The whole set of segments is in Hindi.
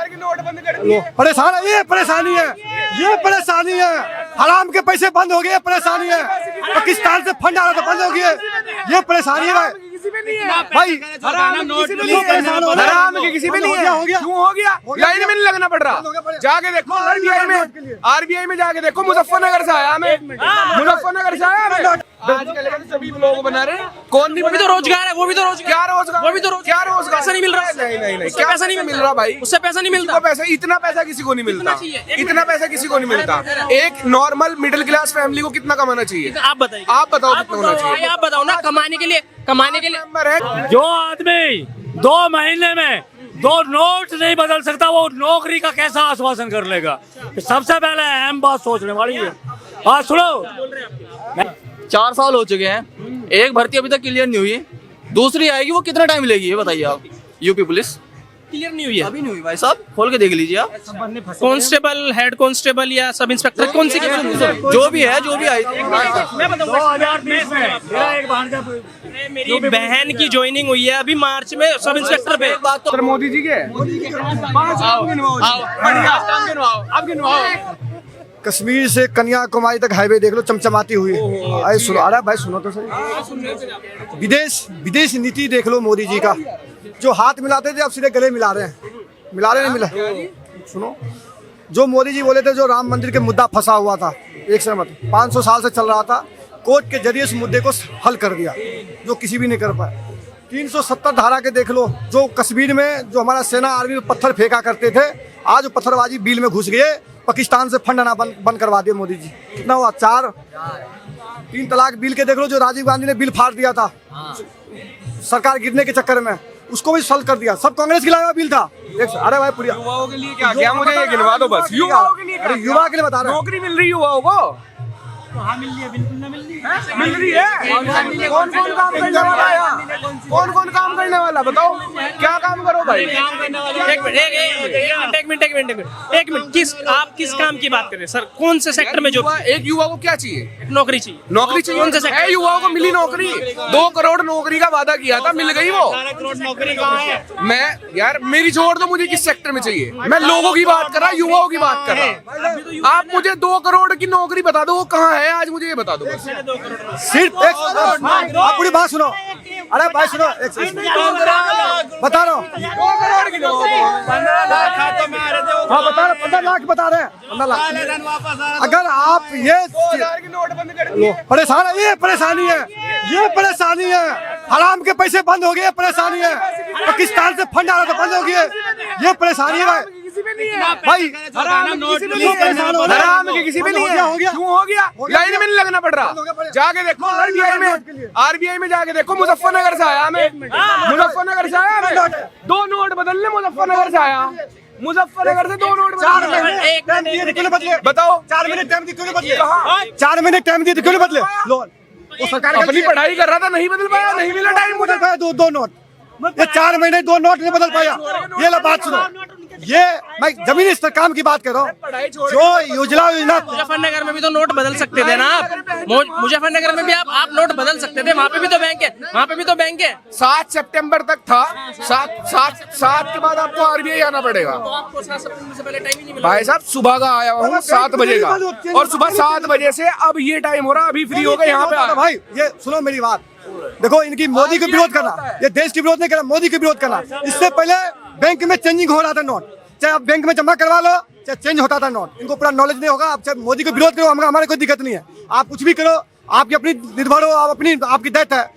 1000 की नोट बंद कर दिए। परेशान है, ये परेशानी है, ये परेशानी है। हराम के पैसे बंद हो गए, परेशानी है। पाकिस्तान से फंड आ रहा था, बंद हो गए, ये परेशानी है भाई। हराम के किसी पे नहीं है। क्यों हो गया? लाइन में नहीं लगना पड़ रहा। जाके देखो आरबीआई में जाके देखो। मुजफ्फरनगर से आया मैं, मुजफ्फरनगर से आया मैं। आजकल के सभी लोग बना रहे हैं। कौन नहीं? भी तो रोजगार है, वो भी तो रोजगार, क्या रोजगार? वो भी तो क्या रोजगार? पैसा नहीं मिल रहा। नहीं उससे पैसा नहीं मिल रहा भाई। उससे पैसा नहीं मिलता। पैसा, इतना पैसा किसी को नहीं मिलता। इतना पैसा किसी को नहीं मिलता। एक नॉर्मल मिडिल क्लास फैमिली को कितना कमाना चाहिए? आप बताइए, आप बताओ कितना होना चाहिए? आप बताओ ना। कमाने के लिए नंबर है। जो आदमी 2 महीने में 2 नोट नहीं बदल सकता, वो नौकरी का कैसा आश्वासन कर लेगा? सबसे पहले अहम बात सोचने वाली है। हाँ सुनो, 4 साल हो चुके हैं, एक भर्ती अभी तक क्लियर नहीं हुई। दूसरी आएगी, वो कितना टाइम लेगी ये बताइए आप? यूपी पुलिस क्लियर नहीं हुई है अभी नहीं हुई भाई साहब, खोल के देख लीजिए आप। कांस्टेबल, हेड कांस्टेबल या सब इंस्पेक्टर, कौन सी जो भी है, जो भी आई। मैं बताऊंगा। 2020 में मेरा एक भांजा, मेरी बहन की ज्वाइनिंग हुई है अभी मार्च में सब इंस्पेक्टर पे। सर मोदी जी के 5 नाम गिनवाओ जी। बढ़िया नाम गिनवाओ, अब गिनवाओ। कश्मीर से कन्याकुमारी तक हाईवे देख लो, चमचमाती हुई। अरे सुनो, अरे भाई सुनो तो सही। विदेश नीति देख लो मोदी जी का। जो हाथ मिलाते थे अब सीधे गले मिला रहे हैं। मिला रहे नहीं मिला? सुनो, जो मोदी जी बोले थे, जो राम मंदिर के मुद्दा फंसा हुआ था, एक से मत 500 साल से चल रहा था, कोर्ट के जरिए इस मुद्दे को हल कर दिया, जो किसी भी नहीं कर पाया। 370 धारा के देख लो, जो कश्मीर में जो हमारा सेना आर्मी में पत्थर फेंका करते थे, आज पत्थरबाजी बिल में घुस गए। पाकिस्तान से फंड आना बंद करवा दिया मोदी जी। कितना हुआ? 4। 3 तलाक बिल के देख लो, जो राजीव गांधी ने बिल फाड़ दिया था सरकार गिरने के चक्कर में, उसको भी सॉल्व कर दिया। सब कांग्रेस के लाया बिल था। अरे भाई पूरी युवाओं के लिए क्या मुझे ये गिनवा दो बस। युवाओं के लिए, अरे युवा के लिए बता रहे हैं। नौकरी मिल रही युवाओं को? मिल रही है, बिल्कुल ना मिल रही है। मिल रही है। कौन कौन काम करने वाला है यहाँ? कौन कौन काम करने वाला बताओ? क्या काम करो भाई? एक मिनट, आप किस काम की बात कर रहे हैं सर? कौन से सेक्टर में? जो एक युवा को क्या चाहिए? नौकरी चाहिए। नौकरी चाहिए। कौन से सेक्टर? युवाओं को मिली नौकरी। 2 करोड़ नौकरी का वादा किया था, मिल गई वो। नौकरी कहाँ है? मैं यार मेरी छोड़ दो, मुझे किस सेक्टर में चाहिए? मैं लोगों की बात कर रहा, युवाओं की बात कर रहा। आप मुझे 2 करोड़ की नौकरी बता दो, वो कहाँ है आज? मुझे ये बता दो बस। सिर्फ एक, आप पूरी बात सुनो। अरे भाई सुनो, बता रहा हूँ। 2 करोड़ की नौकरी। हाँ बता रहे, 15 लाख बता रहे हैं। 15 लाख। अगर आप ये 2000 की नोट बंद कर दिए। परेशान है, ये परेशानी है, ये परेशानी है। हराम के पैसे बंद हो गए, परेशानी है। पाकिस्तान से फंड आ रहा था, बंद हो गए, ये परेशानी है भाई। हराम के किसी पे नहीं है। क्यों हो गया? लाइन में नहीं लगना पड़ रहा। जाके देखो आरबीआई में जाके देखो। मुजफ्फरनगर से आया मैं, मुजफ्फरनगर से आया मैं। 2 नोट बदलने मुजफ्फरनगर से आया। मुजफ्फरनगर से 2 नोट क्यों नहीं बदले? बताओ। 4 मिनट टाइम दिए, क्यों नहीं बदले? कहाँ? 4 मिनट टाइम दिए थे, क्यों नहीं बदले? लो, वो सरकार अपनी पढ़ाई कर रहा था, नहीं बदल पाया, नहीं मिला टाइम मुझे। 2 नोट, ये 4 महीने 2 नोट नहीं बदल पाया। ये लो बात सुनो, ये मैं जमीनी स्तर काम की बात कर रहा हूँ। जो योजना मुजफ्फरनगर में भी तो नोट बदल सकते थे ना आप। मुजफ्फरनगर में भी आप नोट बदल सकते थे। वहाँ पे भी तो बैंक है, वहाँ पे भी तो बैंक है। 7 सितंबर तक था। 7 के बाद आपको आरबीआई आना पड़ेगा। आपको 7 सितंबर से पहले टाइम ही नहीं मिला। भाई साहब सुबह का आया हूँ 7 बजे का, और सुबह 7 बजे से अब ये टाइम हो रहा, अभी फ्री हो गए यहाँ पे। भाई ये सुनो मेरी बात, देखो इनकी मोदी को विरोध करना, ये देश की विरोध नहीं करना, मोदी की विरोध करना। इससे पहले बैंक में चेंजिंग हो रहा था नोट, चाहे आप बैंक में जमा करवा लो, चाहे चेंज होता था नोट। इनको पूरा नॉलेज नहीं होगा। आप चाहे मोदी को विरोध करो, हमारे कोई दिक्कत नहीं है। आप कुछ भी करो, आपकी अपनी निर्भर हो, आप अपनी आपकी दैत है।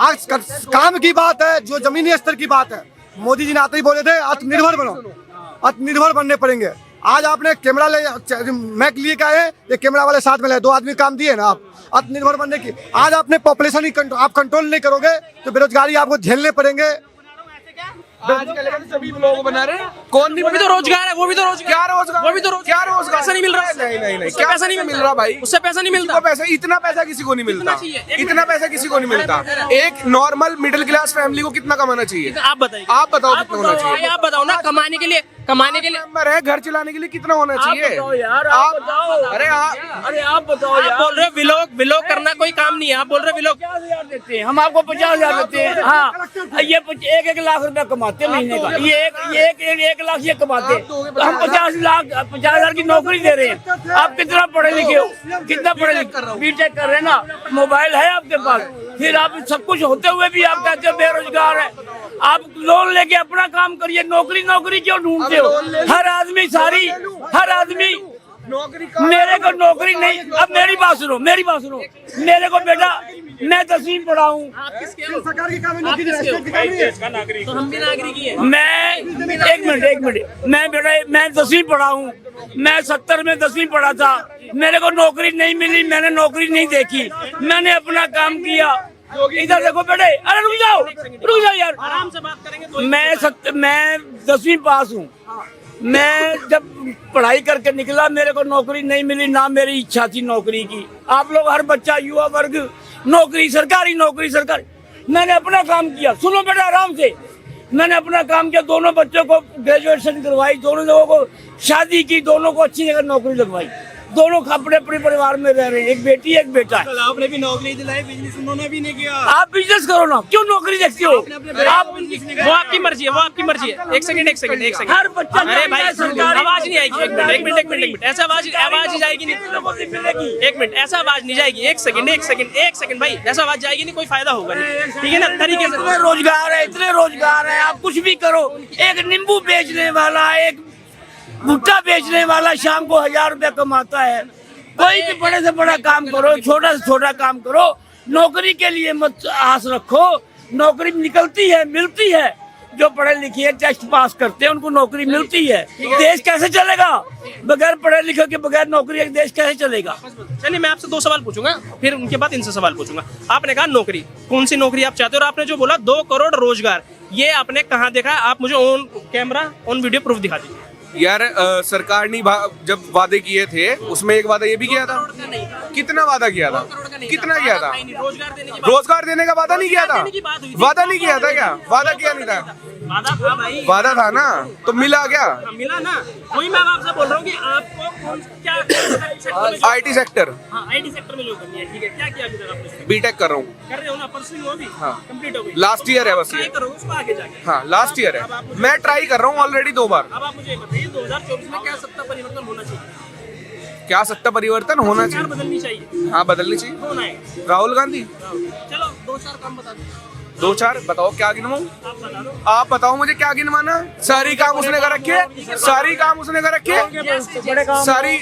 आज काम की बात है, जो जमीनी स्तर की बात है। मोदी जी ने आते ही बोले थे आत्मनिर्भर बनो, आत्मनिर्भर बनने पड़ेंगे। आज आपने कैमरा ले मैक लिए क्या है, ये कैमरा वाले साथ में ले, 2 आदमी काम दिए ना आप आत्मनिर्भर बनने की। आज आपने पॉपुलेशन ही आप कंट्रोल नहीं करोगे तो बेरोजगारी आपको झेलने पड़ेंगे। आजकल के सभी लोग बना रहे हैं। कौन नहीं? भी तो रोजगार है, वो भी तो रोजगार। क्या रोजगार? वो भी तो क्या रोजगार? पैसा नहीं मिल रहा। नहीं क्या पैसा नहीं मिल रहा भाई? उससे पैसा नहीं मिलता। पैसा, इतना पैसा किसी को नहीं मिलता। इतना पैसा किसी को नहीं मिलता। एक नॉर्मल मिडिल क्लास फैमिली को कितना कमाना चाहिए? आप बताइए, आप बताओ कितना होना चाहिए? आप बताओ ना। कमाने के लिए मेंबर है, घर चलाने के लिए कितना होना चाहिए? बताओ यार, आप बताओ। अरे अरे आप बताओ यार। आप बोल रहे हो विलोक करना कोई काम नहीं है, आप बोल रहे हो विलोक 50,000 देते हैं, हम आपको 50,000 देते हैं। हाँ, ये 1 लाख रुपया कमाते हैं महीने का, ये 1 लाख ये कमाते हैं, तो हम 50,000 की नौकरी दे रहे हैं। आप कितना पढ़े लिखे हो, कितना पढ़े लिखे? बीटेक कर रहे हैं ना, मोबाइल है आपके पास, फिर आप सब कुछ होते हुए भी आप कहते हो बेरोजगार है। आप लोन लेके अपना काम करिए, नौकरी क्यों ढूंढते हो? हर आदमी नौकरी मेरे को नौकरी नहीं। अब मेरी बात सुनो, मेरे को बेटा, मैं 10वीं पढ़ा हूँ, सरकार की काम है, नौकरी है। तो हम भी नागरिक ही हैं। मैं एक मिनट मैं बेटा, मैं 10वीं पढ़ा हूँ, मैं 70 में 10वीं पढ़ा था, मेरे को नौकरी नहीं मिली, मैंने नौकरी नहीं देखी, मैंने अपना काम किया। इधर देखो बेटे, अरे रुक जाओ यार, आराम से बात करेंगे तो मैं 10वीं पास हूँ। मैं जब पढ़ाई करके निकला, मेरे को नौकरी नहीं मिली, ना मेरी इच्छा थी नौकरी की। आप लोग हर बच्चा, युवा वर्ग नौकरी, सरकारी। मैंने अपना काम किया, सुनो बेटा आराम से, मैंने अपना काम किया, दोनों बच्चों को ग्रेजुएशन करवाई, दोनों लोगों को शादी की, दोनों को अच्छी जगह नौकरी लगवाई, दोनों अपने परिवार में रह रहे हैं, एक बेटी एक बेटा है। आपने भी नौकरी दिलाई, बिजनेस उन्होंने भी नहीं किया। आप बिजनेस करो ना, क्यों नौकरी देखते हो? आप वो आपकी मर्जी है, एक सेकंड। हर बच्चा, अरे भाई आवाज नहीं आएगी, एक मिनट, ऐसा आवाज नहीं जाएगी नहीं, एक मिनट, ऐसा आवाज नहीं जाएगी, एक सेकंड भाई, ऐसा आवाज जाएगी नहीं, कोई फायदा होगा नहीं, ठीक है ना? तरीके से इतने रोजगार है, आप कुछ भी करो। एक नींबू बेचने वाला, एक भुट्टा बेचने वाला शाम को 1000 रुपया कमाता है। कोई भी बड़े से बड़ा काम करो, छोटा से छोटा काम करो, नौकरी के लिए मत आस रखो। नौकरी निकलती है, मिलती है, जो पढ़े लिखे टेस्ट पास करते हैं उनको नौकरी मिलती है। देश कैसे चलेगा बगैर पढ़े लिखे के? बगैर नौकरी के देश कैसे चलेगा? चलिए मैं आपसे 2 सवाल पूछूंगा, फिर उनके बाद इनसे सवाल पूछूंगा। आपने कहा नौकरी, कौन सी नौकरी आप चाहते हो? और आपने जो बोला 2 करोड़ रोजगार, ये आपने कहाँ देखा? आप मुझे on camera on video proof दिखा दीजिए। यार सरकार ने जब वादे किए थे, उसमें एक वादा ये भी किया था। कितना वादा किया था? कितना किया था? रोजगार देने का वादा नहीं किया था? वादा नहीं किया था क्या? वादा किया नहीं था? वादा था ना, तो मिला क्या? मिला ना, वही मैं आपसे बोल रहा हूँ कि आपको क्या IT सेक्टर, IT सेक्टर में जो करनी है, ठीक है, क्या किया अभी तक आपने? बीटेक कर रहा हूँ। कर रहे हो ना, परसुइंग हो अभी? हाँ, कंप्लीट हो गई, लास्ट ईयर है बस ये। ट्राई करो उसको आगे जाके। हाँ, लास्ट ईयर है, मैं ट्राई कर रहा हूँ ऑलरेडी 2 बार। अब आप मुझे बताइए 2024 में क्या सत्ता परिवर्तन होना चाहिए? क्या सत्ता परिवर्तन होना सरकार चाहिए? बदलनी चाहिए। हाँ, बदलनी चाहिए। कौन आए? राहुल गांधी। चलो 2-4 काम बता दो। 2-4 बताओ, क्या गिनवाऊं? आप बता दो। आप बताओ मुझे क्या गिनवाना? सारी काम उसने कर रखे, सारी काम उसने कर रखे, सारी।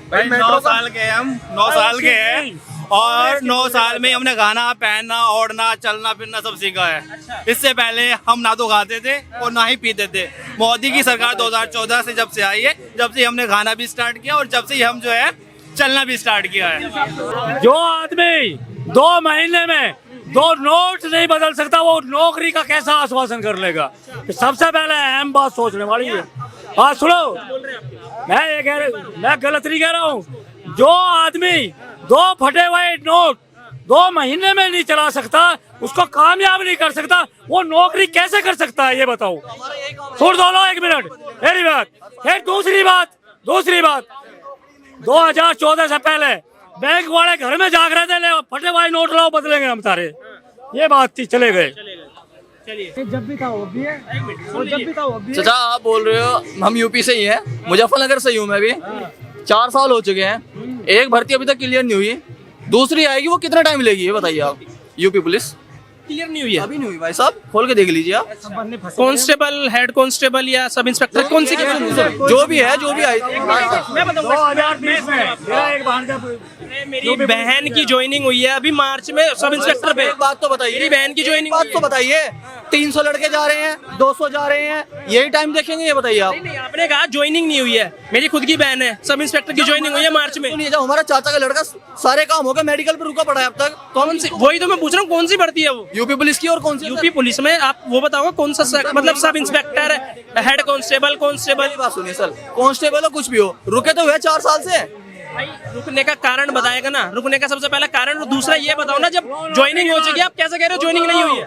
भाई 9 साल के हैं हम, 9 साल के हैं, और 9 साल में हमने खाना, पहनना, ओढ़ना, चलना फिरना सब सीखा है। इससे पहले हम ना तो खाते थे और ना ही पीते थे। मोदी की सरकार 2014 से जब से आई है, जब से हमने खाना भी स्टार्ट किया और जब से हम जो है चलना भी स्टार्ट किया है। जो आदमी 2 महीने में 2 नोट नहीं बदल सकता, वो नौकरी का कैसा आश्वासन कर लेगा? सबसे पहले अहम बात सोचने वाली है। हाँ सुनो, मैं गलत नहीं कह रहा हूँ। जो आदमी 2 फटे हुए नोट 2 महीने में नहीं चला सकता, उसको कामयाब नहीं कर सकता, वो नौकरी कैसे कर सकता है ये बताओ? सुन दो 1 मिनट मेरी बात। फिर दूसरी बात 2014 से पहले बैंक वाले घर में जाग रहे थे, ले फटे हुए नोट लाओ, बदलेंगे हम तारे, ये बात थी, चले गए। जब भी था वो भी है, और जब भी था वो भी है। चाचा आप बोल रहे हो, हम यूपी से ही हैं, मुजफ्फरनगर से ही हूँ मैं भी। 4 साल हो चुके हैं, एक भर्ती अभी तक क्लियर नहीं हुई, दूसरी आएगी, वो कितना टाइम लेगी ये बताइए आप? यूपी पुलिस क्लियर नहीं हुई है अभी नहीं हुई भाई साहब, खोल के देख लीजिए आप। कांस्टेबल, हेड कांस्टेबल या सब इंस्पेक्टर, कौन सी जो भी है, जो भी आई। मैं बताऊंगा। 2020 में मेरा एक भांजा, मेरी बहन की ज्वाइनिंग हुई है अभी मार्च में सब इंस्पेक्टर पे। एक बात तो बताइए, मेरी बहन की ज्वाइनिंग बात तो बताइए, 300 लड़के जा रहे हैं, 200 जा रहे हैं, यही टाइम देखेंगे ये बताइए आप? नहीं, आपने कहा ज्वाइनिंग नहीं हुई है, मेरी खुद की बहन है, सब इंस्पेक्टर की ज्वाइनिंग हुई है मार्च में। सुनिए, जब हमारा चाचा का लड़का सारे काम हो गए, मेडिकल पे रुका पड़ा है अब तक। कौन सी? वही तो मैं पूछ रहा हूँ, कौन सी भर्ती है वो? यूपी पुलिस की। और कौन सी? यूपी पुलिस में आप वो बताओ कौन सा मतलब सब इंस्पेक्टर, हेड कांस्टेबल, मेरी बात सुनिए सर, कांस्टेबल हो कुछ भी हो, रुके तो हुए 4 साल से। भाई रुकने का कारण बताएगा ना, रुकने का सबसे पहला कारण। दूसरा ये बताओ ना, जब ज्वाइनिंग हो चुकी है, आप कैसे कह रहे हो ज्वाइनिंग नहीं हुई है?